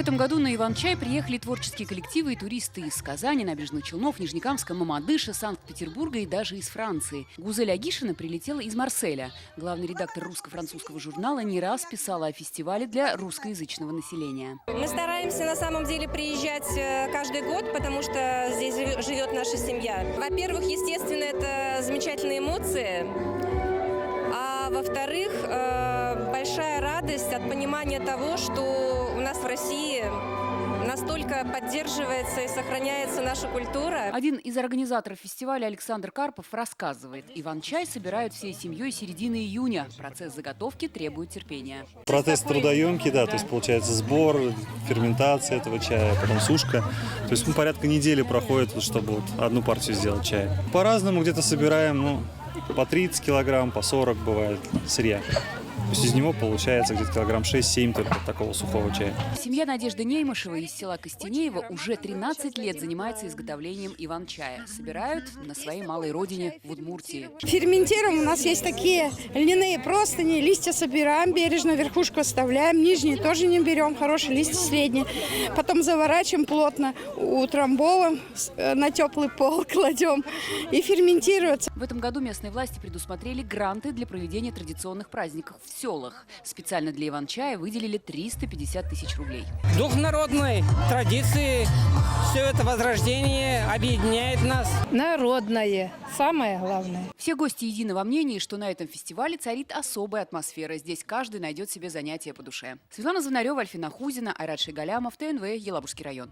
этом году на Иван-чай приехали творческие коллективы и туристы из Казани, Набережных Челнов, Нижнекамска, Мамадыша, Санкт-Петербурга и даже из Франции. Гузель Агишина прилетела из Марселя. Главный редактор русско-французского журнала не раз писала о фестивале для русскоязычного населения. Мы стараемся на самом деле приезжать каждый год, потому что здесь живет наша семья. Во-первых, естественно, это замечательные эмоции. А во-вторых, большая радость от понимания того, что у нас в России настолько поддерживается и сохраняется наша культура. Один из организаторов фестиваля Александр Карпов рассказывает, Иван-чай собирают всей семьей середины июня. Процесс заготовки требует терпения. Процесс трудоемкий, да, то есть получается сбор, ферментация этого чая, потом сушка. То есть порядка недели проходит, чтобы одну партию сделать чая. По-разному где-то собираем, по 30 килограмм, по 40 бывает сырья. То есть из него получается где-то килограмм 6-7 только такого сухого чая. Семья Надежды Неймышевой из села Костенеево уже 13 лет занимается изготовлением иван-чая. Собирают на своей малой родине в Удмуртии. Ферментируем. У нас есть такие льняные простыни. Листья собираем, бережно верхушку оставляем. Нижние тоже не берем, хорошие листья средние. Потом заворачиваем плотно, утрамбовываем, на теплый пол кладем и ферментируется. В этом году местные власти предусмотрели гранты для проведения традиционных праздников в селах. Специально для Иван-чая выделили 350 тысяч рублей. Дух народной традиции, все это возрождение объединяет нас. Народное. Самое главное. Все гости едины во мнении, что на этом фестивале царит особая атмосфера. Здесь каждый найдет себе занятие по душе. Светлана Звонарева, Альфина Хузина, Айрат Шейгалямов, ТНВ, Елабужский район.